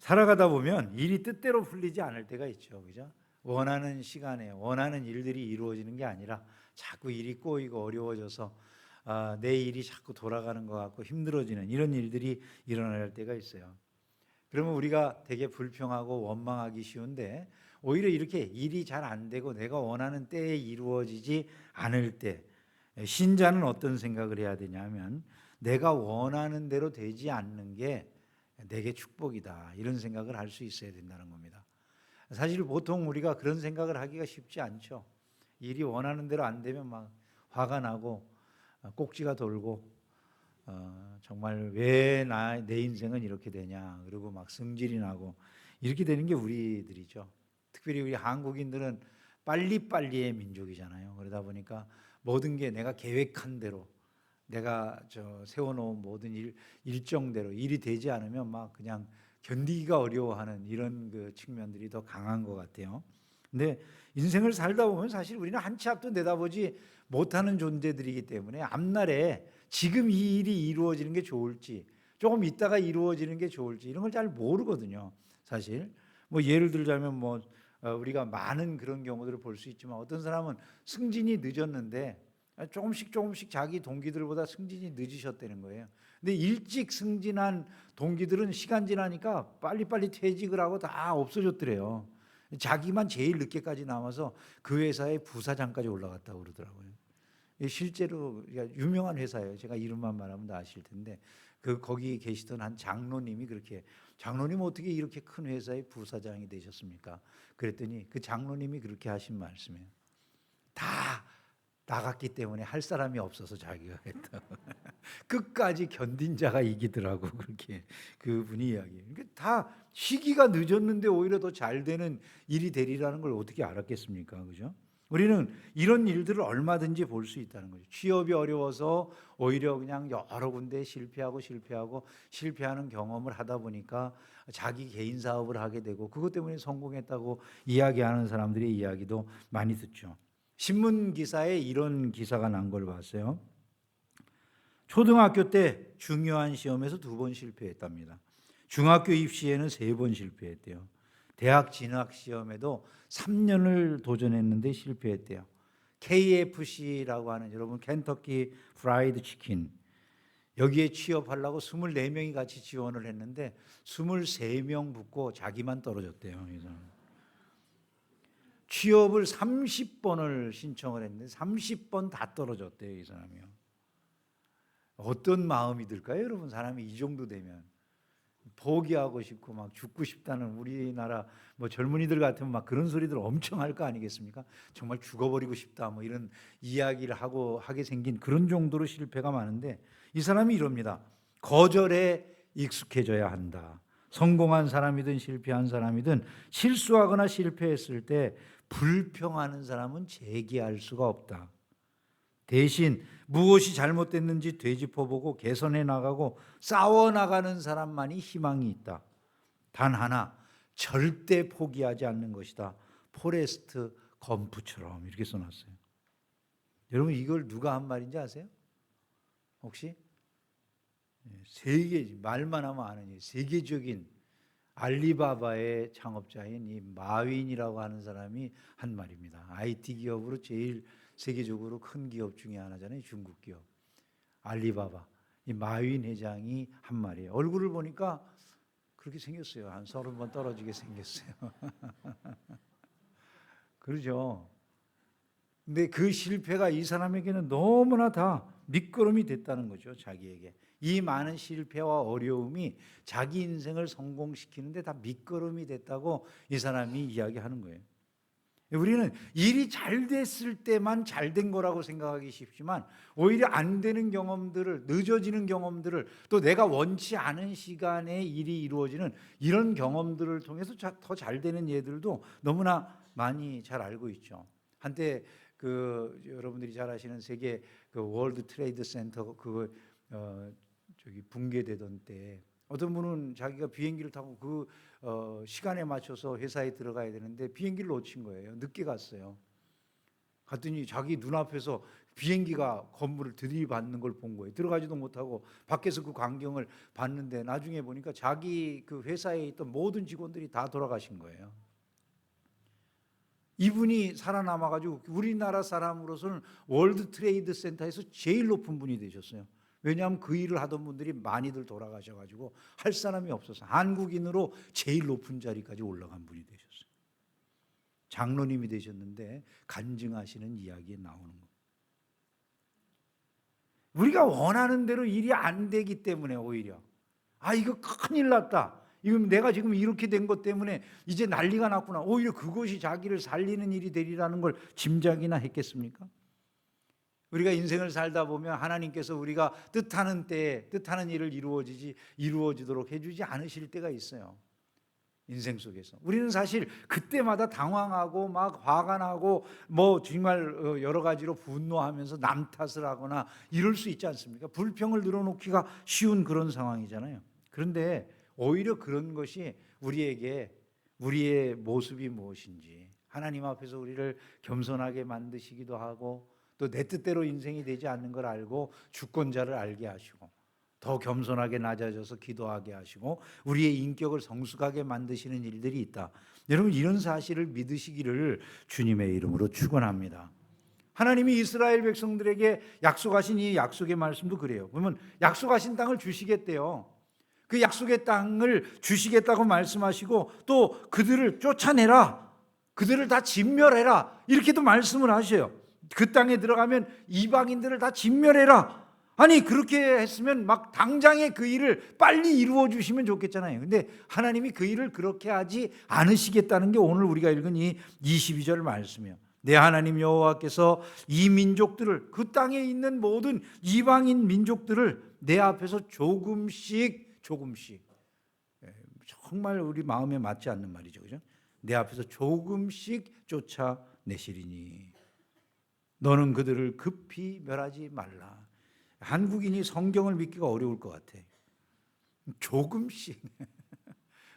살아가다 보면 일이 뜻대로 풀리지 않을 때가 있죠. 그죠? 원하는 시간에 원하는 일들이 이루어지는 게 아니라 자꾸 일이 꼬이고 어려워져서 내 일이 자꾸 돌아가는 것 같고 힘들어지는 이런 일들이 일어날 때가 있어요. 그러면 우리가 되게 불평하고 원망하기 쉬운데, 오히려 이렇게 일이 잘 안 되고 내가 원하는 때에 이루어지지 않을 때 신자는 어떤 생각을 해야 되냐면, 내가 원하는 대로 되지 않는 게 내게 축복이다, 이런 생각을 할 수 있어야 된다는 겁니다. 사실 보통 우리가 그런 생각을 하기가 쉽지 않죠. 일이 원하는 대로 안 되면 막 화가 나고 꼭지가 돌고 정말 왜 내 인생은 이렇게 되냐, 그리고 막 승질이 나고 이렇게 되는 게 우리들이죠. 특별히 우리 한국인들은 빨리빨리의 민족이잖아요. 그러다 보니까 모든 게 내가 계획한 대로, 내가 세워놓은 모든 일정대로 일이 되지 않으면 막 그냥 견디기가 어려워하는 이런 그 측면들이 더 강한 것 같아요. 근데 인생을 살다 보면 사실 우리는 한 치 앞도 내다보지 못하는 존재들이기 때문에 앞날에 지금 이 일이 이루어지는 게 좋을지, 조금 있다가 이루어지는 게 좋을지 이런 걸 잘 모르거든요. 사실 뭐 예를 들자면 우리가 많은 그런 경우들을 볼 수 있지만, 어떤 사람은 승진이 늦었는데 조금씩 자기 동기들보다 승진이 늦으셨다는 거예요. 근데 일찍 승진한 동기들은 시간 지나니까 빨리빨리 퇴직을 하고 다 없어졌더래요. 자기만 제일 늦게까지 남아서 그 회사의 부사장까지 올라갔다고 그러더라고요. 실제로 유명한 회사예요. 제가 이름만 말하면 다 아실 텐데, 거기 계시던 한 장로님이 그렇게, 장로님 어떻게 이렇게 큰 회사의 부사장이 되셨습니까? 그랬더니 그 장로님이 그렇게 하신 말씀이에요. 다 나갔기 때문에 할 사람이 없어서 자기가 했다고. 끝까지 견딘 자가 이기더라고, 그렇게 그분이 이야기해요. 그러니까 다 시기가 늦었는데 오히려 더 잘 되는 일이 되리라는 걸 어떻게 알았겠습니까? 그죠? 우리는 이런 일들을 얼마든지 볼 수 있다는 거죠. 취업이 어려워서 오히려 그냥 여러 군데 실패하는 경험을 하다 보니까 자기 개인 사업을 하게 되고, 그것 때문에 성공했다고 이야기하는 사람들의 이야기도 많이 듣죠. 신문 기사에 이런 기사가 난 걸 봤어요. 초등학교 때 중요한 시험에서 2번 실패했답니다. 중학교 입시에는 3번 실패했대요. 대학 진학 시험에도 3년을 도전했는데 실패했대요. KFC라고 하는, 여러분 켄터키 프라이드 치킨, 여기에 취업하려고 24명이 같이 지원을 했는데 23명 붙고 자기만 떨어졌대요. 취업을 30번을 신청을 했는데 30번 다 떨어졌대요, 이 사람이요. 어떤 마음이 들까요, 여러분? 사람이 이 정도 되면 포기하고 싶고 막 죽고 싶다는, 우리나라 젊은이들 같으면 막 그런 소리들 엄청 할 거 아니겠습니까? 정말 죽어버리고 싶다 뭐 이런 이야기를 하게 생긴 그런 정도로 실패가 많은데, 이 사람이 이럽니다. 거절에 익숙해져야 한다. 성공한 사람이든 실패한 사람이든 실수하거나 실패했을 때 불평하는 사람은 재기할 수가 없다. 대신 무엇이 잘못됐는지 되짚어보고 개선해 나가고 싸워나가는 사람만이 희망이 있다. 단 하나, 절대 포기하지 않는 것이다. 포레스트 검프처럼, 이렇게 써놨어요. 여러분, 이걸 누가 한 말인지 아세요? 혹시? 말만 하면 아는, 세계적인 알리바바의 창업자인 이 마윈이라고 하는 사람이 한 말입니다. IT 기업으로 제일 세계적으로 큰 기업 중에 하나잖아요. 중국 기업 알리바바. 이 마윈 회장이 한 말이에요. 얼굴을 보니까 그렇게 생겼어요. 한 30번 떨어지게 생겼어요. 그러죠. 근데 그 실패가 이 사람에게는 너무나 다 밑거름이 됐다는 거죠. 자기에게 이 많은 실패와 어려움이 자기 인생을 성공시키는데 다 밑거름이 됐다고 이 사람이 이야기하는 거예요. 우리는 일이 잘 됐을 때만 잘 된 거라고 생각하기 쉽지만, 오히려 안 되는 경험들을, 늦어지는 경험들을, 또 내가 원치 않은 시간에 일이 이루어지는 이런 경험들을 통해서 더 잘 되는 예들도 너무나 많이 잘 알고 있죠. 한때 여러분들이 잘 아시는 세계 월드 트레이드 센터 붕괴되던 때, 어떤 분은 자기가 비행기를 타고 시간에 맞춰서 회사에 들어가야 되는데 비행기를 놓친 거예요. 늦게 갔어요. 갔더니 자기 눈앞에서 비행기가 건물을 들이받는 걸 본 거예요. 들어가지도 못하고 밖에서 그 광경을 봤는데 나중에 보니까 자기 그 회사에 있던 모든 직원들이 다 돌아가신 거예요. 이분이 살아남아가지고 우리나라 사람으로서는 월드 트레이드 센터에서 제일 높은 분이 되셨어요. 왜냐하면 그 일을 하던 분들이 많이들 돌아가셔가지고 할 사람이 없어서 한국인으로 제일 높은 자리까지 올라간 분이 되셨어요. 장로님이 되셨는데 간증하시는 이야기에 나오는 거예요. 우리가 원하는 대로 일이 안 되기 때문에 오히려 이거 큰일 났다. 이거 내가 지금 이렇게 된 것 때문에 이제 난리가 났구나. 오히려 그것이 자기를 살리는 일이 되리라는 걸 짐작이나 했겠습니까? 우리가 인생을 살다 보면 하나님께서 우리가 뜻하는 때에 뜻하는 일을 이루어지도록 해주지 않으실 때가 있어요. 인생 속에서 우리는 사실 그때마다 당황하고 막 화가 나고 뭐 정말 여러 가지로 분노하면서 남 탓을 하거나 이럴 수 있지 않습니까? 불평을 늘어놓기가 쉬운 그런 상황이잖아요. 그런데 오히려 그런 것이 우리에게 우리의 모습이 무엇인지 하나님 앞에서 우리를 겸손하게 만드시기도 하고 또 내 뜻대로 인생이 되지 않는 걸 알고 주권자를 알게 하시고 더 겸손하게 낮아져서 기도하게 하시고 우리의 인격을 성숙하게 만드시는 일들이 있다. 여러분 이런 사실을 믿으시기를 주님의 이름으로 축원합니다. 하나님이 이스라엘 백성들에게 약속하신 이 약속의 말씀도 그래요. 그러면 약속하신 땅을 주시겠대요. 그 약속의 땅을 주시겠다고 말씀하시고 또 그들을 쫓아내라, 그들을 다 진멸해라 이렇게도 말씀을 하셔요. 그 땅에 들어가면 이방인들을 다 진멸해라. 아니 그렇게 했으면 막 당장에 그 일을 빨리 이루어 주시면 좋겠잖아요. 근데 하나님이 그 일을 그렇게 하지 않으시겠다는 게 오늘 우리가 읽은 이 22절 말씀이에요. 내 하나님 여호와께서 이 민족들을, 그 땅에 있는 모든 이방인 민족들을 내 앞에서 조금씩 정말 우리 마음에 맞지 않는 말이죠, 그죠? 내 앞에서 조금씩 쫓아내시리니 너는 그들을 급히 멸하지 말라. 한국인이 성경을 믿기가 어려울 것 같아. 조금씩.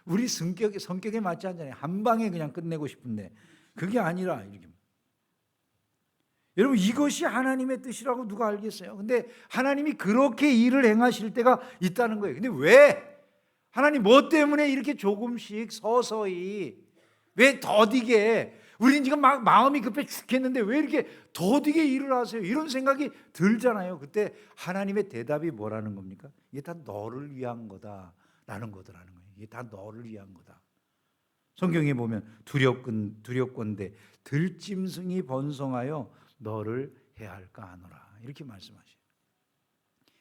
우리 성격에 맞지 않잖아요. 한 방에 그냥 끝내고 싶은데 그게 아니라 이렇게. 여러분 이것이 하나님의 뜻이라고 누가 알겠어요? 근데 하나님이 그렇게 일을 행하실 때가 있다는 거예요. 근데 왜? 하나님 뭐 때문에 이렇게 조금씩 서서히 왜 더디게 우리는 지금 막 마음이 급해 죽겠는데 왜 이렇게 더디게 일을 하세요? 이런 생각이 들잖아요. 그때 하나님의 대답이 뭐라는 겁니까? 이게 다 너를 위한 거다라는 거더라는 거예요. 이게 다 너를 위한 거다. 성경에 보면 두렵건대 들짐승이 번성하여 너를 해할까 하노라 이렇게 말씀하셔요.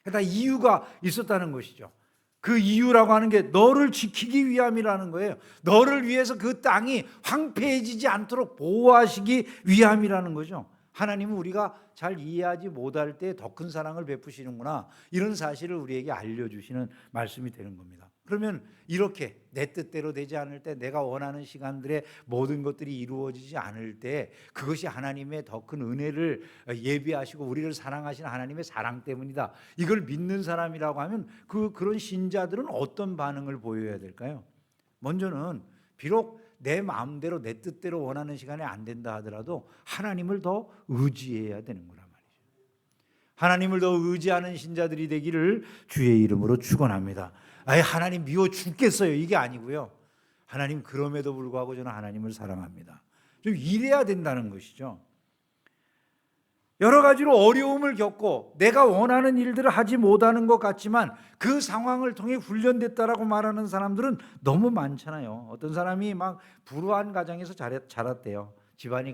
그러니까 이유가 있었다는 것이죠. 그 이유라고 하는 게 너를 지키기 위함이라는 거예요. 너를 위해서 그 땅이 황폐해지지 않도록 보호하시기 위함이라는 거죠. 하나님은 우리가 잘 이해하지 못할 때 더 큰 사랑을 베푸시는구나, 이런 사실을 우리에게 알려주시는 말씀이 되는 겁니다. 그러면 이렇게 내 뜻대로 되지 않을 때, 내가 원하는 시간들에 모든 것들이 이루어지지 않을 때 그것이 하나님의 더 큰 은혜를 예비하시고 우리를 사랑하시는 하나님의 사랑 때문이다, 이걸 믿는 사람이라고 하면 그런 신자들은 어떤 반응을 보여야 될까요? 먼저는 비록 내 마음대로 내 뜻대로 원하는 시간에 안 된다 하더라도 하나님을 더 의지해야 되는 거란 말이죠. 하나님을 더 의지하는 신자들이 되기를 주의 이름으로 축원합니다. 하나님 미워 죽겠어요 이게 아니고요. 하나님 그럼에도 불구하고 저는 하나님을 사랑합니다. 좀 이래야 된다는 것이죠. 여러 가지로 어려움을 겪고 내가 원하는 일들을 하지 못하는 것 같지만 그 상황을 통해 훈련됐다라고 말하는 사람들은 너무 많잖아요. 어떤 사람이 막 불우한 가정에서 자랐대요. 집안이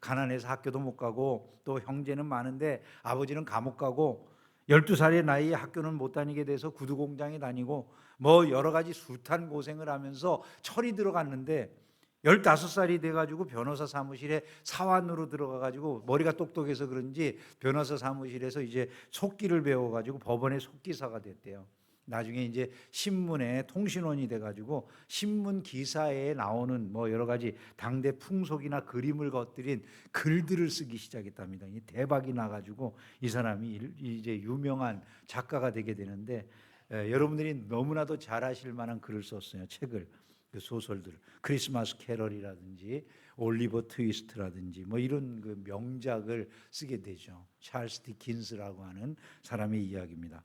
가난해서 학교도 못 가고 또 형제는 많은데 아버지는 감옥 가고 12살의 나이에 학교는 못 다니게 돼서 구두 공장에 다니고 뭐 여러 가지 숱한 고생을 하면서 철이 들어갔는데 15살이 돼가지고 변호사 사무실에 사원으로 들어가가지고 머리가 똑똑해서 그런지 변호사 사무실에서 이제 속기를 배워가지고 법원의 속기사가 됐대요. 나중에 이제 신문에 통신원이 돼가지고 신문 기사에 나오는 뭐 여러 가지 당대 풍속이나 그림을 겉들인 글들을 쓰기 시작했답니다. 대박이 나가지고 이 사람이 이제 유명한 작가가 되게 되는데 여러분들이 너무나도 잘 아실 만한 글을 썼어요. 책을. 그 소설들, 크리스마스 캐럴이라든지 올리버 트위스트라든지 뭐 이런 그 명작을 쓰게 되죠. 찰스 디킨스라고 하는 사람의 이야기입니다.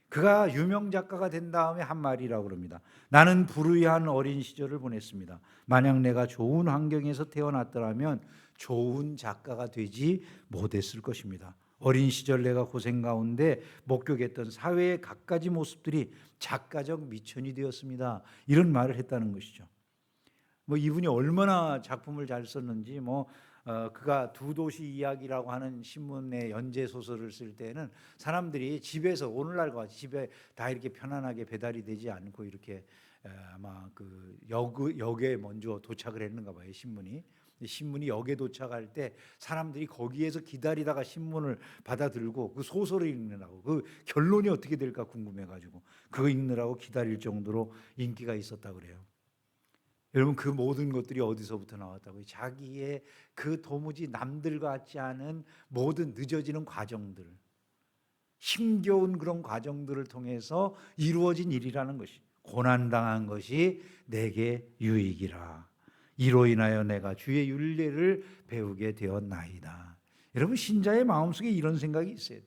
그가 유명 작가가 된 다음에 한 말이라고 그럽니다. 나는 불우이한 어린 시절을 보냈습니다. 만약 내가 좋은 환경에서 태어났더라면 좋은 작가가 되지 못했을 것입니다. 어린 시절 내가 고생 가운데 목격했던 사회의 갖가지 모습들이 작가적 미천이 되었습니다. 이런 말을 했다는 것이죠. 뭐 이분이 얼마나 작품을 잘 썼는지 그가 두 도시 이야기라고 하는 신문의 연재 소설을 쓸 때는 사람들이 집에서 오늘날과 같이 집에 다 이렇게 편안하게 배달이 되지 않고 이렇게 아마 그 역에 먼저 도착을 했는가 봐요. 신문이 역에 도착할 때 사람들이 거기에서 기다리다가 신문을 받아들고 그 소설을 읽느라고 그 결론이 어떻게 될까 궁금해가지고 그거 읽느라고 기다릴 정도로 인기가 있었다 그래요. 여러분 그 모든 것들이 어디서부터 나왔다고요? 자기의 그 도무지 남들 같지 않은 모든 늦어지는 과정들, 힘겨운 그런 과정들을 통해서 이루어진 일이라는 것이, 고난당한 것이 내게 유익이라. 이로 인하여 내가 주의 율례를 배우게 되었나이다. 여러분 신자의 마음속에 이런 생각이 있어요.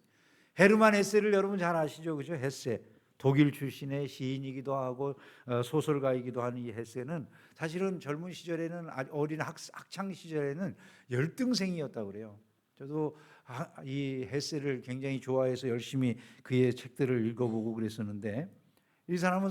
헤르만 헤세를 여러분 잘 아시죠? 그죠? 헤세. 독일 출신의 시인이기도 하고 소설가이기도 한 이 헤세는 사실은 젊은 시절에는 어린 학창 시절에는 열등생이었다고 그래요. 저도 이 헤세를 굉장히 좋아해서 열심히 그의 책들을 읽어보고 그랬었는데 이 사람은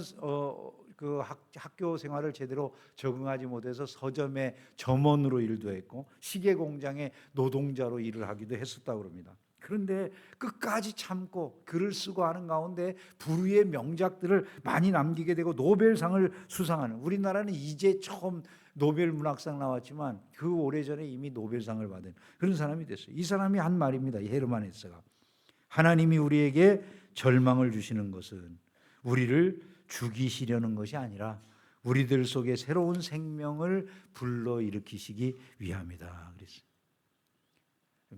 그 학교 생활을 제대로 적응하지 못해서 서점의 점원으로 일도 했고 시계 공장의 노동자로 일을 하기도 했었다고 합니다. 그런데 끝까지 참고 글을 쓰고 하는 가운데 불후의 명작들을 많이 남기게 되고 노벨상을 수상하는, 우리나라는 이제 처음 노벨 문학상 나왔지만 그 오래전에 이미 노벨상을 받은 그런 사람이 됐어요. 이 사람이 한 말입니다. 이 헤르만 헤세가 하나님이 우리에게 절망을 주시는 것은 우리를 죽이시려는 것이 아니라 우리들 속에 새로운 생명을 불러일으키시기 위함이다 그랬어요.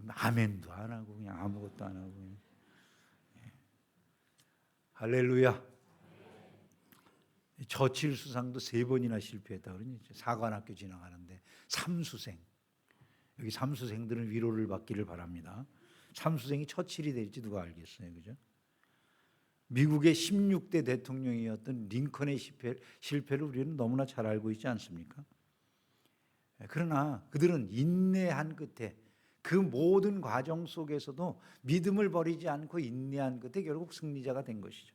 아멘도 안 하고 그냥 아무것도 안 하고 그냥. 할렐루야. 처칠 수상도 3번이나 실패했다 그러니 사관학교 지나가는데 삼수생, 여기 삼수생들은 위로를 받기를 바랍니다. 삼수생이 처칠이 될지 누가 알겠어요, 그죠? 미국의 16대 대통령이었던 링컨의 실패를 우리는 너무나 잘 알고 있지 않습니까? 그러나 그들은 인내한 끝에 그 모든 과정 속에서도 믿음을 버리지 않고 인내한 끝에 결국 승리자가 된 것이죠.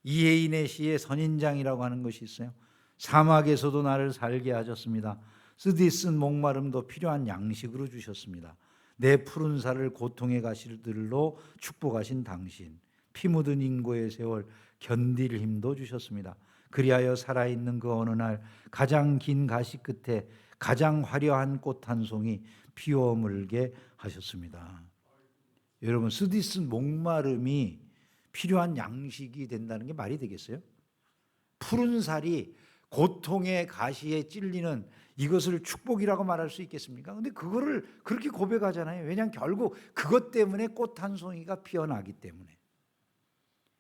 이혜인의 시에 선인장이라고 하는 것이 있어요. 사막에서도 나를 살게 하셨습니다. 쓰디쓴 목마름도 필요한 양식으로 주셨습니다. 내 푸른 살을 고통의 가시들로 축복하신 당신, 피 묻은 인고의 세월 견딜 힘도 주셨습니다. 그리하여 살아있는 그 어느 날 가장 긴 가시 끝에 가장 화려한 꽃 한 송이 피어 물게 하셨습니다. 여러분 쓰디쓴 목마름이 필요한 양식이 된다는 게 말이 되겠어요? 푸른 살이 고통의 가시에 찔리는 이것을 축복이라고 말할 수 있겠습니까? 근데 그거를 그렇게 고백하잖아요. 왜냐하면 결국 그것 때문에 꽃 한 송이가 피어나기 때문에.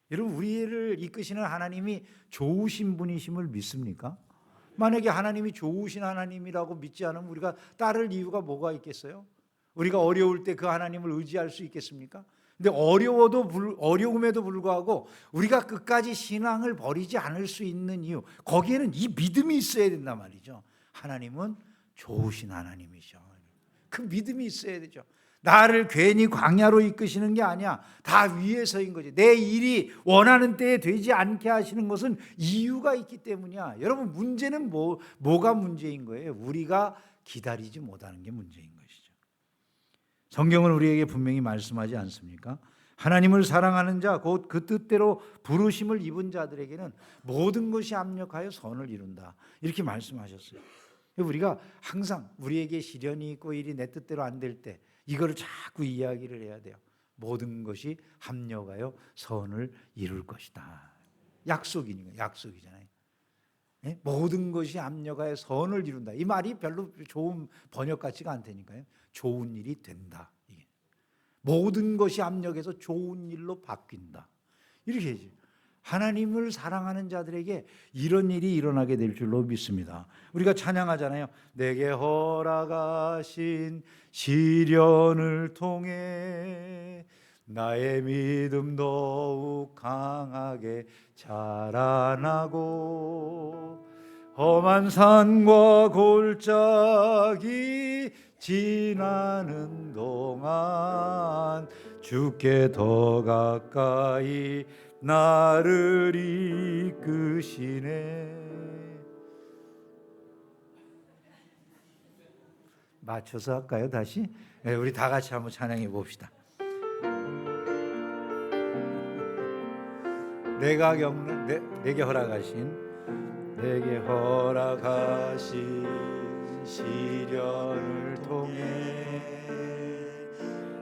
여러분 우리를 이끄시는 하나님이 좋으신 분이심을 믿습니까? 만약에 하나님이 좋으신 하나님이라고 믿지 않으면 우리가 따를 이유가 뭐가 있겠어요? 우리가 어려울 때 그 하나님을 의지할 수 있겠습니까? 근데 어려움에도 불구하고 우리가 끝까지 신앙을 버리지 않을 수 있는 이유, 거기에는 이 믿음이 있어야 된단 말이죠. 하나님은 좋으신 하나님이죠. 그 믿음이 있어야 되죠. 나를 괜히 광야로 이끄시는 게 아니야. 다 위에서인 거지. 내 일이 원하는 때에 되지 않게 하시는 것은 이유가 있기 때문이야. 여러분 문제는 뭐가 문제인 거예요? 우리가 기다리지 못하는 게 문제인 것이죠. 성경은 우리에게 분명히 말씀하지 않습니까? 하나님을 사랑하는 자, 곧 그 뜻대로 부르심을 입은 자들에게는 모든 것이 합력하여 선을 이룬다. 이렇게 말씀하셨어요. 우리가 항상 우리에게 시련이 있고 일이 내 뜻대로 안 될 때 이거를 자꾸 이야기를 해야 돼요. 모든 것이 합력하여 선을 이룰 것이다. 약속이잖아요. 네? 모든 것이 합력하여 선을 이룬다. 이 말이 별로 좋은 번역 같지가 않다니까요. 좋은 일이 된다. 모든 것이 합력해서 좋은 일로 바뀐다. 이렇게 해야지. 하나님을 사랑하는 자들에게 이런 일이 일어나게 될 줄로 믿습니다. 우리가 찬양하잖아요. 내게 허락하신 시련을 통해 나의 믿음 더욱 강하게 자라나고 험한 산과 골짜기 지나는 동안 주께 더 가까이 나를 이끄시네. 맞춰서 할까요? 다시? 네, 우리 다 같이 한번 찬양해 봅시다. 내가 겪는 내게 허락하신 시련을 통해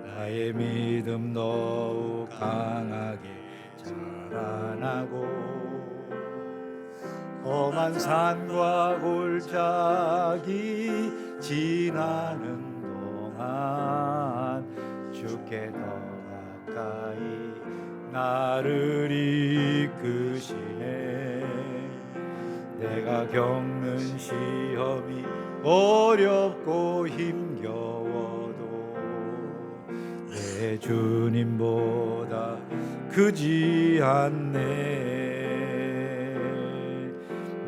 나의 믿음 더욱 강하게 자라나고 험한 산과 골짜기 지나는 동안 주께 더 가까이 나를 이끄시네. 내가 겪는 시험이 어렵고 힘겨워도 내 주님보다 크지 않네.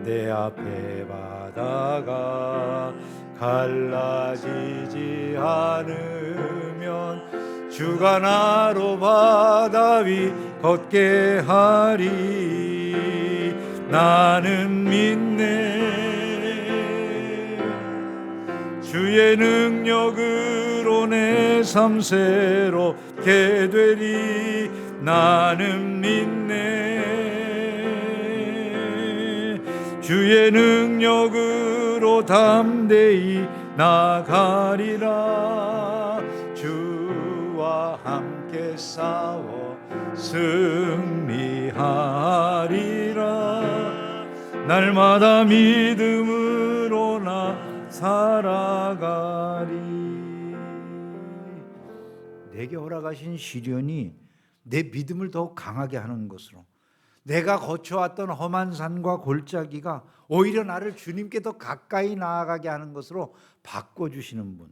내 앞에 바다가 갈라지지 않으면 주가 나로 바다 위 걷게 하리. 나는 믿네. 주의 능력으로 내 삶 새롭게 되리. 나는 믿네. 주의 능력으로 담대히 나가리라. 주와 함께 싸워 승리하리라. 날마다 믿음으로 나 살아가리. 내게 허락하신 시련이 내 믿음을 더욱 강하게 하는 것으로, 내가 거쳐왔던 험한 산과 골짜기가 오히려 나를 주님께 더 가까이 나아가게 하는 것으로 바꿔주시는 분,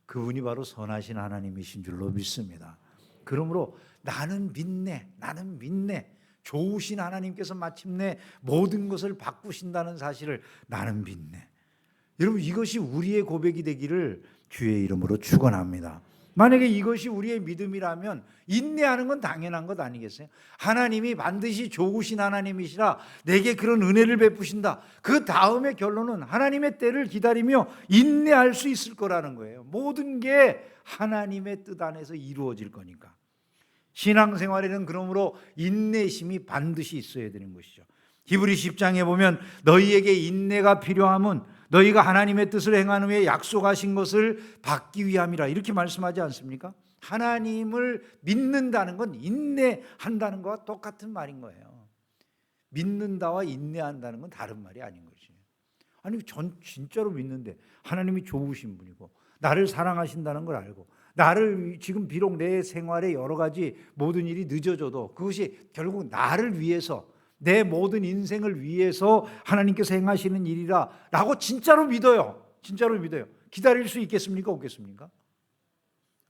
그분이 바로 선하신 하나님이신 줄로 믿습니다. 그러므로 나는 믿네, 나는 믿네. 좋으신 하나님께서 마침내 모든 것을 바꾸신다는 사실을 나는 믿네. 여러분, 이것이 우리의 고백이 되기를 주의 이름으로 축원합니다. 만약에 이것이 우리의 믿음이라면 인내하는 건 당연한 것 아니겠어요? 하나님이 반드시 좋으신 하나님이시라 내게 그런 은혜를 베푸신다. 그 다음의 결론은 하나님의 때를 기다리며 인내할 수 있을 거라는 거예요. 모든 게 하나님의 뜻 안에서 이루어질 거니까. 신앙생활에는 그러므로 인내심이 반드시 있어야 되는 것이죠. 히브리 10장에 보면 너희에게 인내가 필요함은 너희가 하나님의 뜻을 행하는 후에 약속하신 것을 받기 위함이라, 이렇게 말씀하지 않습니까? 하나님을 믿는다는 건 인내한다는 것과 똑같은 말인 거예요. 믿는다와 인내한다는 건 다른 말이 아닌 거지. 아니, 전 진짜로 믿는데 하나님이 좋으신 분이고 나를 사랑하신다는 걸 알고 나를 지금 비록 내 생활에 여러 가지 모든 일이 늦어져도 그것이 결국 나를 위해서, 내 모든 인생을 위해서 하나님께서 행하시는 일이라 라고 진짜로 믿어요. 진짜로 믿어요. 기다릴 수 있겠습니까? 없겠습니까?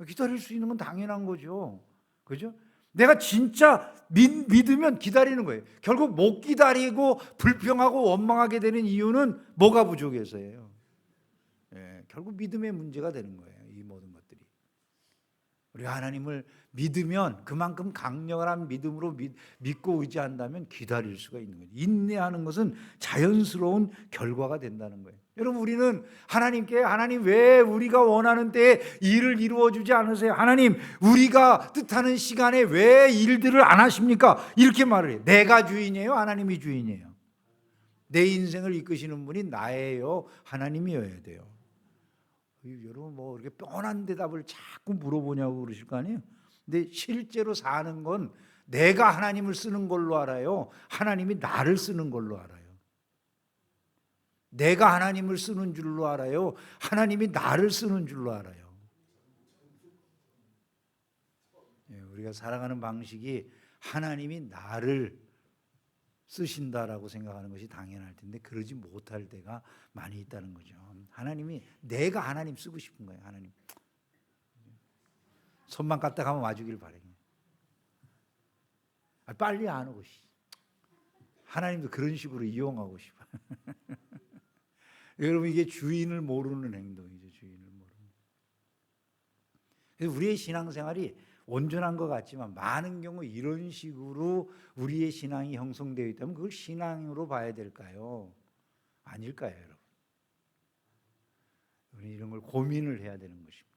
기다릴 수 있는 건 당연한 거죠. 그죠? 내가 진짜 믿으면 기다리는 거예요. 결국 못 기다리고 불평하고 원망하게 되는 이유는 뭐가 부족해서예요. 결국 믿음의 문제가 되는 거예요. 이 모든 것들이. 우리가 하나님을 믿으면 그만큼 강력한 믿음으로 믿고 의지한다면 기다릴 수가 있는 거예요. 인내하는 것은 자연스러운 결과가 된다는 거예요. 여러분, 우리는 하나님께 하나님 왜 우리가 원하는 때에 일을 이루어주지 않으세요? 하나님 우리가 뜻하는 시간에 왜 일들을 안 하십니까? 이렇게 말을 해요. 내가 주인이에요? 하나님이 주인이에요? 내 인생을 이끄시는 분이 나예요? 하나님이어야 돼요. 여러분, 뭐 이렇게 뻔한 대답을 자꾸 물어보냐고 그러실 거 아니에요? 근데 실제로 사는 건 내가 하나님을 쓰는 걸로 알아요? 하나님이 나를 쓰는 걸로 알아요? 내가 하나님을 쓰는 줄로 알아요? 하나님이 나를 쓰는 줄로 알아요? 우리가 살아가는 방식이 하나님이 나를 쓰신다라고 생각하는 것이 당연할 텐데 그러지 못할 때가 많이 있다는 거죠. 하나님이 내가 하나님 쓰고 싶은 거예요. 하나님 손만 까딱하면 와주길 바래요. 빨리 안 오고 하나님도 그런 식으로 이용하고 싶어. 여러분 이게 주인을 모르는 행동이죠. 주인을 모르는. 그래서 우리의 신앙생활이 온전한 것 같지만 많은 경우 이런 식으로 우리의 신앙이 형성되어 있다면 그걸 신앙으로 봐야 될까요? 아닐까요, 여러분? 우리 이런 걸 고민을 해야 되는 것입니다.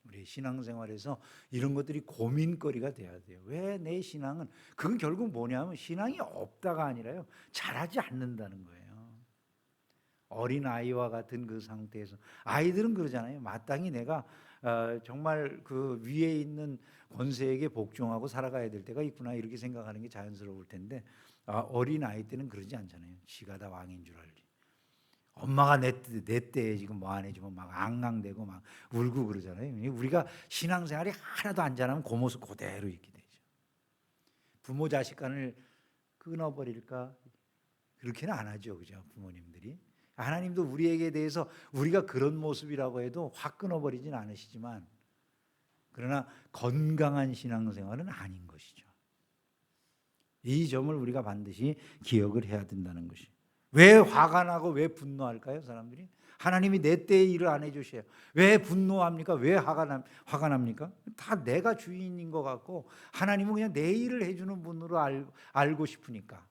우리의 신앙생활에서 이런 것들이 고민거리가 돼야 돼요. 왜 내 신앙은 그건 결국 뭐냐면 신앙이 없다가 아니라요, 잘하지 않는다는 거예요. 어린 아이와 같은 그 상태에서 아이들은 그러잖아요. 마땅히 내가 정말 그 위에 있는 권세에게 복종하고 살아가야 될 때가 있구나 이렇게 생각하는 게 자연스러울 텐데 어린 아이 때는 그러지 않잖아요. 지가 다 왕인 줄 알지. 엄마가 내 때에 지금 뭐 안 해주면 막 앙앙대고 막 울고 그러잖아요. 우리가 신앙생활이 하나도 안 잘하면 그 모습 그대로 있게 되죠. 부모 자식 간을 끊어버릴까? 그렇게는 안 하죠, 그죠? 부모님들이. 하나님도 우리에게 대해서 우리가 그런 모습이라고 해도 확 끊어버리진 않으시지만 그러나 건강한 신앙생활은 아닌 것이죠. 이 점을 우리가 반드시 기억을 해야 된다는 것이. 왜 화가 나고 왜 분노할까요, 사람들이? 하나님이 내 때에 일을 안 해주셔요. 왜 분노합니까? 왜 화가 납니까? 다 내가 주인인 것 같고 하나님은 그냥 내 일을 해주는 분으로 알고 싶으니까.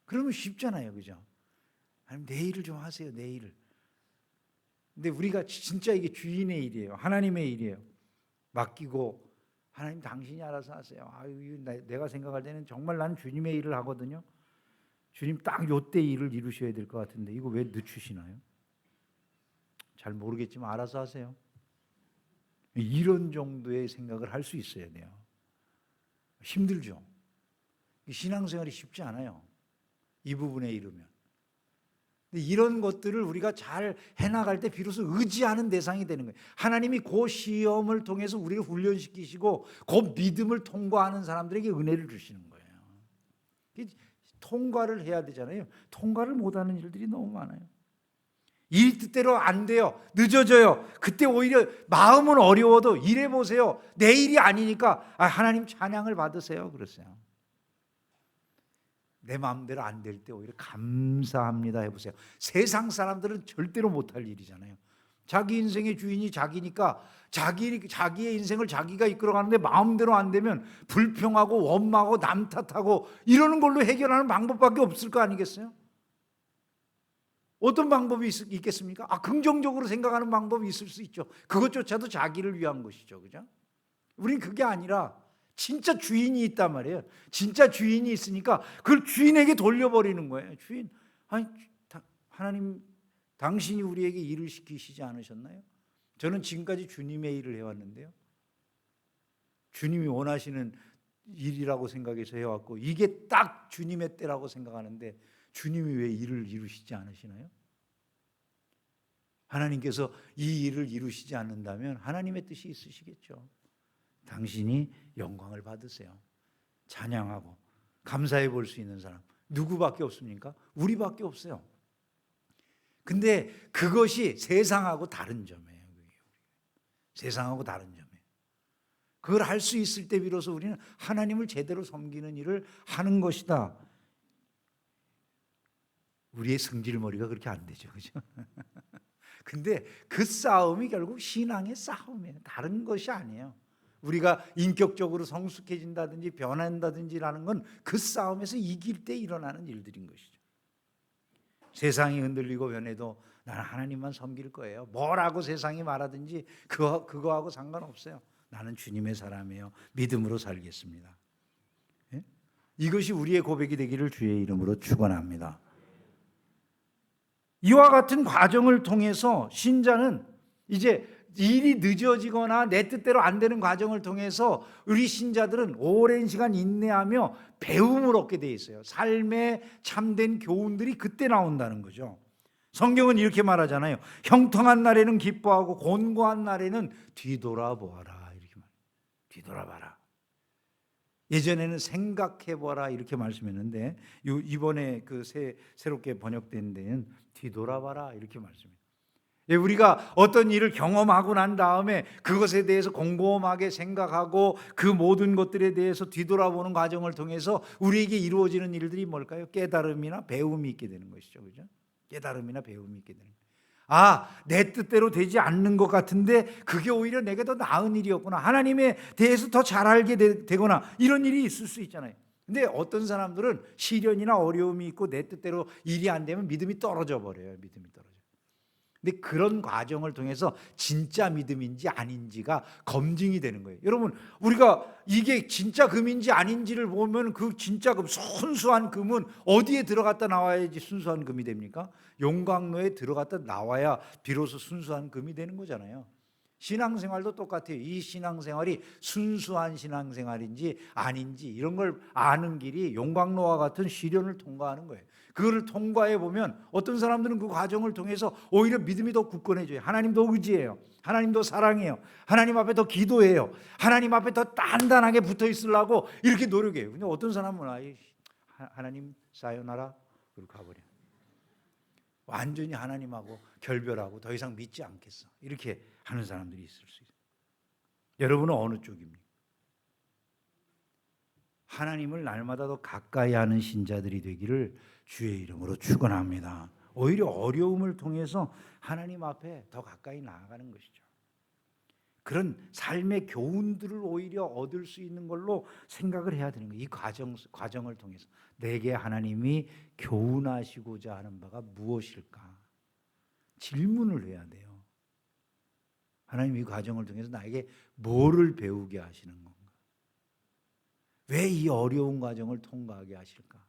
그러면 쉽잖아요, 그죠? 하나님 내 일을 좀 하세요, 내 일을. 근데 우리가 진짜 이게 주인의 일이에요. 하나님의 일이에요. 맡기고 하나님 당신이 알아서 하세요. 내가 생각할 때는 정말 나는 주님의 일을 하거든요. 주님 딱 요때 일을 이루셔야 될 것 같은데 이거 왜 늦추시나요? 잘 모르겠지만 알아서 하세요. 이런 정도의 생각을 할 수 있어야 돼요. 힘들죠. 신앙생활이 쉽지 않아요. 이 부분에 이르면. 이런 것들을 우리가 잘 해나갈 때 비로소 의지하는 대상이 되는 거예요. 하나님이 그 시험을 통해서 우리를 훈련시키시고 그 믿음을 통과하는 사람들에게 은혜를 주시는 거예요. 통과를 해야 되잖아요. 통과를 못하는 일들이 너무 많아요. 일 뜻대로 안 돼요. 늦어져요. 그때 오히려 마음은 어려워도 일해 보세요. 내 일이 아니니까 하나님 찬양을 받으세요. 그랬어요. 내 마음대로 안 될 때 오히려 감사합니다 해보세요. 세상 사람들은 절대로 못할 일이잖아요. 자기 인생의 주인이 자기니까 자기의 인생을 자기가 이끌어가는데 마음대로 안 되면 불평하고 원망하고 남 탓하고 이러는 걸로 해결하는 방법밖에 없을 거 아니겠어요? 어떤 방법이 있겠습니까? 긍정적으로 생각하는 방법이 있을 수 있죠. 그것조차도 자기를 위한 것이죠, 그죠? 우린 그게 아니라 진짜 주인이 있단 말이에요. 진짜 주인이 있으니까 그걸 주인에게 돌려버리는 거예요. 주인, 하나님 당신이 우리에게 일을 시키시지 않으셨나요? 저는 지금까지 주님의 일을 해왔는데요. 주님이 원하시는 일이라고 생각해서 해왔고 이게 딱 주님의 때라고 생각하는데 주님이 왜 일을 이루시지 않으시나요? 하나님께서 이 일을 이루시지 않는다면 하나님의 뜻이 있으시겠죠. 당신이 영광을 받으세요. 찬양하고 감사해 볼 수 있는 사람 누구밖에 없습니까? 우리밖에 없어요. 근데 그것이 세상하고 다른 점이에요. 세상하고 다른 점이에요. 그걸 할 수 있을 때 비로소 우리는 하나님을 제대로 섬기는 일을 하는 것이다. 우리의 승질머리가 그렇게 안 되죠, 그죠? 근데 그 싸움이 결국 신앙의 싸움이에요. 다른 것이 아니에요. 우리가 인격적으로 성숙해진다든지 변한다든지라는 건 그 싸움에서 이길 때 일어나는 일들인 것이죠. 세상이 흔들리고 변해도 나는 하나님만 섬길 거예요. 뭐라고 세상이 말하든지 그거하고 상관없어요. 나는 주님의 사람이에요. 믿음으로 살겠습니다. 예? 이것이 우리의 고백이 되기를 주의 이름으로 축원합니다. 이와 같은 과정을 통해서 신자는 이제 일이 늦어지거나 내 뜻대로 안 되는 과정을 통해서 우리 신자들은 오랜 시간 인내하며 배움을 얻게 돼 있어요. 삶의 참된 교훈들이 그때 나온다는 거죠. 성경은 이렇게 말하잖아요. 형통한 날에는 기뻐하고 곤고한 날에는 뒤돌아보아라. 이렇게 말해요. 뒤돌아봐라. 예전에는 생각해보라 이렇게 말씀했는데 이번에 그 새롭게 번역된 데는 뒤돌아봐라 이렇게 말씀해요. 우리가 어떤 일을 경험하고 난 다음에 그것에 대해서 곰곰하게 생각하고 그 모든 것들에 대해서 뒤돌아보는 과정을 통해서 우리에게 이루어지는 일들이 뭘까요? 깨달음이나 배움이 있게 되는 것이죠. 그죠? 깨달음이나 배움이 있게 되는 거예요. 내 뜻대로 되지 않는 것 같은데 그게 오히려 내게 더 나은 일이었구나. 하나님에 대해서 더 잘 알게 되거나 이런 일이 있을 수 있잖아요. 근데 어떤 사람들은 시련이나 어려움이 있고 내 뜻대로 일이 안 되면 믿음이 떨어져 버려요. 믿음이 떨어져. 근데 그런 과정을 통해서 진짜 믿음인지 아닌지가 검증이 되는 거예요. 여러분, 우리가 이게 진짜 금인지 아닌지를 보면 그 진짜 금, 순수한 금은 어디에 들어갔다 나와야지 순수한 금이 됩니까? 용광로에 들어갔다 나와야 비로소 순수한 금이 되는 거잖아요. 신앙생활도 똑같아요. 이 신앙생활이 순수한 신앙생활인지 아닌지 이런 걸 아는 길이 용광로와 같은 시련을 통과하는 거예요. 그거를 통과해 보면 어떤 사람들은 그 과정을 통해서 오히려 믿음이 더 굳건해져요. 하나님도 의지해요. 하나님도 사랑해요. 하나님 앞에 더 기도해요. 하나님 앞에 더 단단하게 붙어 있으려고 이렇게 노력해요. 근데 어떤 사람은 하나님 사요나라 그러고 가버려요. 완전히 하나님하고 결별하고 더 이상 믿지 않겠어. 이렇게 하는 사람들이 있을 수 있어요. 여러분은 어느 쪽입니까? 하나님을 날마다 더 가까이 하는 신자들이 되기를 주의 이름으로 축원합니다. 오히려 어려움을 통해서 하나님 앞에 더 가까이 나아가는 것이죠. 그런 삶의 교훈들을 오히려 얻을 수 있는 걸로 생각을 해야 되는 거예요. 이 과정을 통해서 내게 하나님이 교훈하시고자 하는 바가 무엇일까? 질문을 해야 돼요. 하나님 이 과정을 통해서 나에게 뭐를 배우게 하시는 건가? 왜 이 어려운 과정을 통과하게 하실까?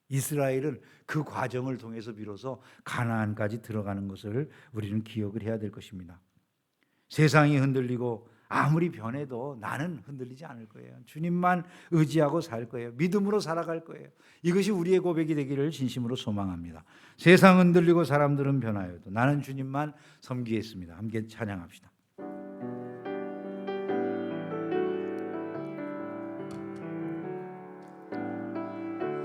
이스라엘은 그 과정을 통해서 비로소 가나안까지 들어가는 것을 우리는 기억을 해야 될 것입니다. 세상이 흔들리고 아무리 변해도 나는 흔들리지 않을 거예요. 주님만 의지하고 살 거예요. 믿음으로 살아갈 거예요. 이것이 우리의 고백이 되기를 진심으로 소망합니다. 세상 흔들리고 사람들은 변하여도 나는 주님만 섬기겠습니다. 함께 찬양합시다.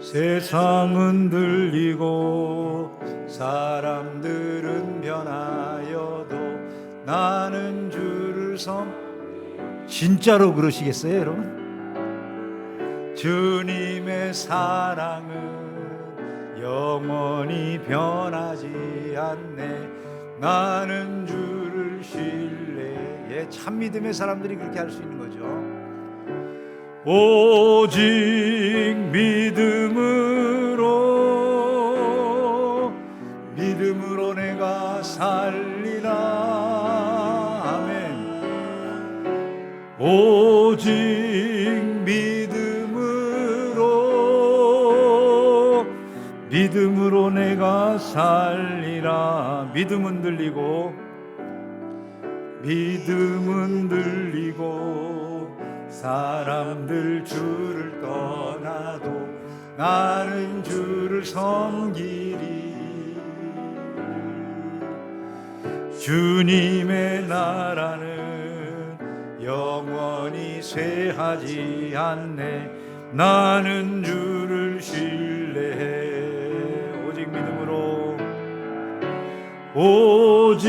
세상은 흔들리고 사람들은 변하여도 나는 주를 진짜로 그러시겠어요, 여러분? 주님의 사랑은 영원히 변하지 않네. 나는 주를 신뢰해. 참 믿음의 사람들이 그렇게 할 수 있는 거죠. 오직 믿음으로 내가 살리라. 아멘. 오직 믿음으로 내가 살리라. 믿음은 들리고 사람들 주를 떠나도 나는 주를 섬기리. 주님의 나라는 영원히 쇠하지 않네. 나는 주를 신뢰해. 오직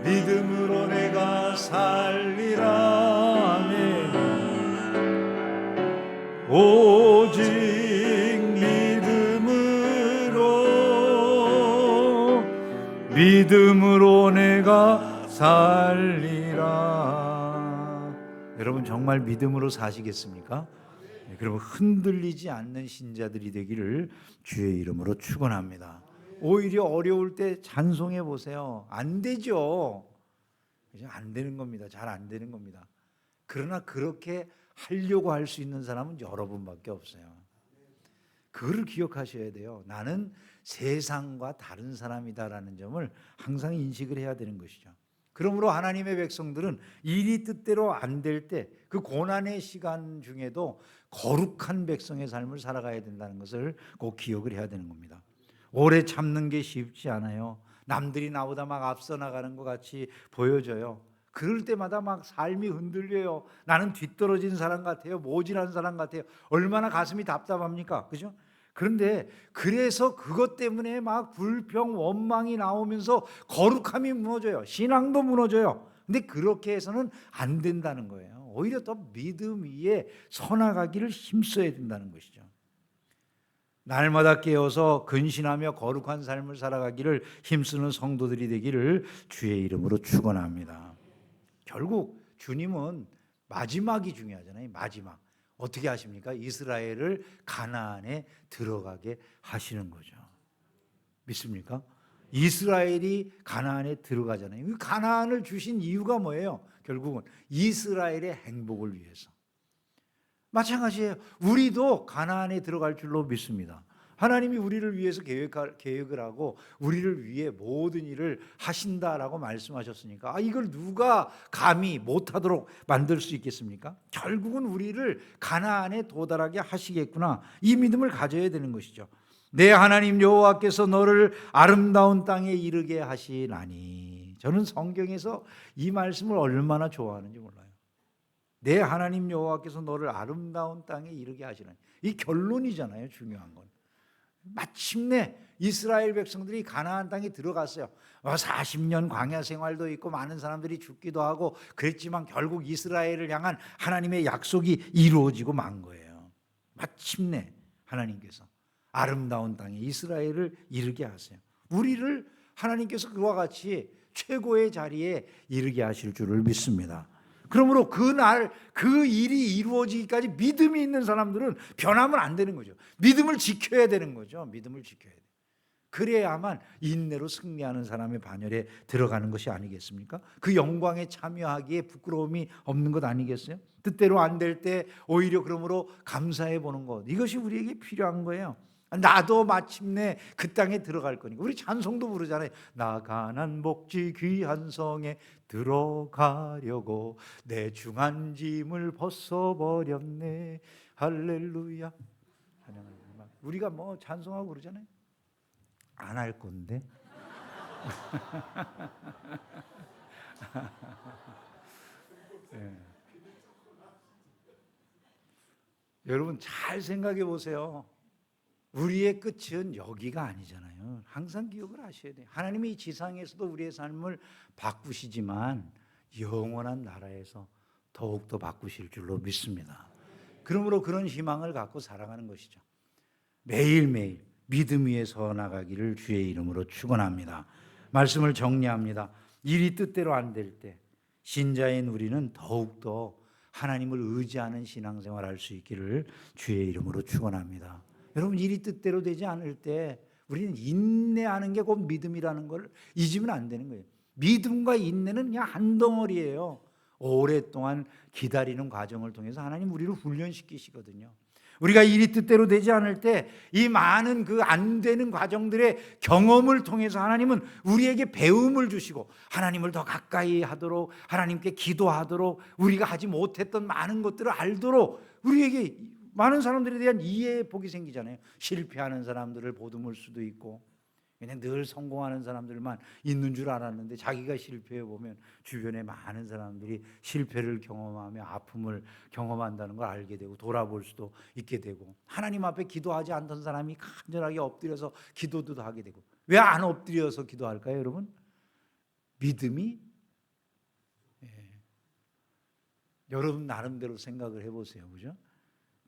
믿음으로 내가 살리라. 아멘. 오직 믿음으로 내가 살리라. 여러분 정말 믿음으로 사시겠습니까? 여러분 흔들리지 않는 신자들이 되기를 주의 이름으로 축원합니다. 오히려 어려울 때 찬송해 보세요. 안 되죠. 안 되는 겁니다. 잘 안 되는 겁니다. 그러나 그렇게 하려고 할 수 있는 사람은 여러분밖에 없어요. 그거를 기억하셔야 돼요. 나는 세상과 다른 사람이다라는 점을 항상 인식을 해야 되는 것이죠. 그러므로 하나님의 백성들은 일이 뜻대로 안 될 때 그 고난의 시간 중에도 거룩한 백성의 삶을 살아가야 된다는 것을 꼭 기억을 해야 되는 겁니다. 오래 참는 게 쉽지 않아요. 남들이 나보다 막 앞서 나가는 것 같이 보여져요. 그럴 때마다 막 삶이 흔들려요. 나는 뒤떨어진 사람 같아요. 모질한 사람 같아요. 얼마나 가슴이 답답합니까? 그죠? 그런데 그래서 그것 때문에 막 불평, 원망이 나오면서 거룩함이 무너져요. 신앙도 무너져요. 근데 그렇게 해서는 안 된다는 거예요. 오히려 더 믿음 위에 서나가기를 힘써야 된다는 것이죠. 날마다 깨어서 근신하며 거룩한 삶을 살아가기를 힘쓰는 성도들이 되기를 주의 이름으로 축원합니다. 결국 주님은 마지막이 중요하잖아요. 마지막. 어떻게 하십니까? 이스라엘을 가나안에 들어가게 하시는 거죠. 믿습니까? 이스라엘이 가나안에 들어가잖아요. 가나안을 주신 이유가 뭐예요? 결국은 이스라엘의 행복을 위해서. 마찬가지예요. 우리도 가나안에 들어갈 줄로 믿습니다. 하나님이 우리를 위해서 계획을 하고 우리를 위해 모든 일을 하신다라고 말씀하셨으니까 이걸 누가 감히 못하도록 만들 수 있겠습니까? 결국은 우리를 가나안에 도달하게 하시겠구나, 이 믿음을 가져야 되는 것이죠. 내 하나님 여호와께서 너를 아름다운 땅에 이르게 하시나니. 저는 성경에서 이 말씀을 얼마나 좋아하는지 몰라요. 내 하나님 여호와께서 너를 아름다운 땅에 이르게 하시나니. 이 결론이잖아요. 중요한 건 마침내 이스라엘 백성들이 가나안 땅에 들어갔어요. 40년 광야 생활도 있고 많은 사람들이 죽기도 하고 그랬지만 결국 이스라엘을 향한 하나님의 약속이 이루어지고 만 거예요. 마침내 하나님께서 아름다운 땅에 이스라엘을 이르게 하세요. 우리를 하나님께서 그와 같이 최고의 자리에 이르게 하실 줄을 믿습니다. 그러므로 그날 그 일이 이루어지기까지 믿음이 있는 사람들은 변하면 안 되는 거죠. 믿음을 지켜야 되는 거죠. 믿음을 지켜야 돼요. 그래야만 인내로 승리하는 사람의 반열에 들어가는 것이 아니겠습니까? 그 영광에 참여하기에 부끄러움이 없는 것 아니겠어요? 뜻대로 안 될 때 오히려 그러므로 감사해 보는 것, 이것이 우리에게 필요한 거예요. 나도 마침내 그 땅에 들어갈 거니까. 우리 찬송도 부르잖아요. 나 가난 복지 귀한 성에 들어가려고 내 중한 짐을 벗어버렸네. 할렐루야. 우리가 뭐 찬송하고 그러잖아요. 안 할 건데. 네. 여러분 잘 생각해 보세요. 우리의 끝은 여기가 아니잖아요. 항상 기억을 하셔야 돼요. 하나님이 이 지상에서도 우리의 삶을 바꾸시지만 영원한 나라에서 더욱더 바꾸실 줄로 믿습니다. 그러므로 그런 희망을 갖고 살아가는 것이죠. 매일매일 믿음 위에 서 나가기를 주의 이름으로 축원합니다. 말씀을 정리합니다. 일이 뜻대로 안 될 때 신자인 우리는 더욱더 하나님을 의지하는 신앙생활을 할 수 있기를 주의 이름으로 축원합니다. 여러분 일이 뜻대로 되지 않을 때 우리는 인내하는 게 곧 믿음이라는 걸 잊으면 안 되는 거예요. 믿음과 인내는 그냥 한 덩어리예요. 오랫동안 기다리는 과정을 통해서 하나님 우리를 훈련시키시거든요. 우리가 일이 뜻대로 되지 않을 때 이 많은 그 안 되는 과정들의 경험을 통해서 하나님은 우리에게 배움을 주시고 하나님을 더 가까이 하도록, 하나님께 기도하도록, 우리가 하지 못했던 많은 것들을 알도록 우리에게 많은 사람들에 대한 이해의 복이 생기잖아요. 실패하는 사람들을 보듬을 수도 있고, 그냥 늘 성공하는 사람들만 있는 줄 알았는데 자기가 실패해 보면 주변에 많은 사람들이 실패를 경험하며 아픔을 경험한다는 걸 알게 되고 돌아볼 수도 있게 되고, 하나님 앞에 기도하지 않던 사람이 간절하게 엎드려서 기도도 하게 되고. 왜 안 엎드려서 기도할까요, 여러분? 믿음이 여러분 나름대로 생각을 해보세요, 그죠?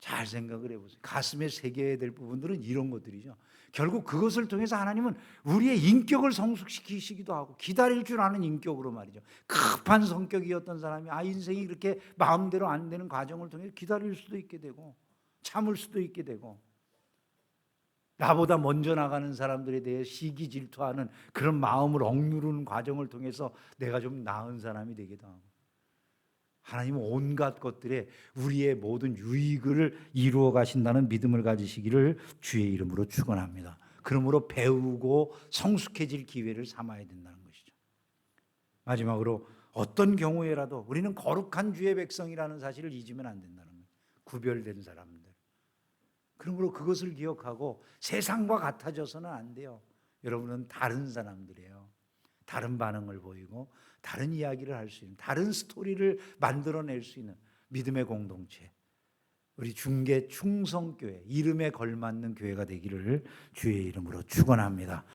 잘 생각을 해보세요. 가슴에 새겨야 될 부분들은 이런 것들이죠. 결국 그것을 통해서 하나님은 우리의 인격을 성숙시키시기도 하고, 기다릴 줄 아는 인격으로 말이죠. 급한 성격이었던 사람이 인생이 그렇게 마음대로 안 되는 과정을 통해 기다릴 수도 있게 되고 참을 수도 있게 되고, 나보다 먼저 나가는 사람들에 대해 시기 질투하는 그런 마음을 억누르는 과정을 통해서 내가 좀 나은 사람이 되기도 하고, 하나님은 온갖 것들에 우리의 모든 유익을 이루어 가신다는 믿음을 가지시기를 주의 이름으로 축원합니다. 그러므로 배우고 성숙해질 기회를 삼아야 된다는 것이죠. 마지막으로 어떤 경우에라도 우리는 거룩한 주의 백성이라는 사실을 잊으면 안 된다는 거예요. 구별된 사람들. 그러므로 그것을 기억하고 세상과 같아져서는 안 돼요. 여러분은 다른 사람들이에요. 다른 반응을 보이고 다른 이야기를 할 수 있는, 다른 스토리를 만들어낼 수 있는 믿음의 공동체, 우리 중계 충성교회, 이름에 걸맞는 교회가 되기를 주의 이름으로 축원합니다.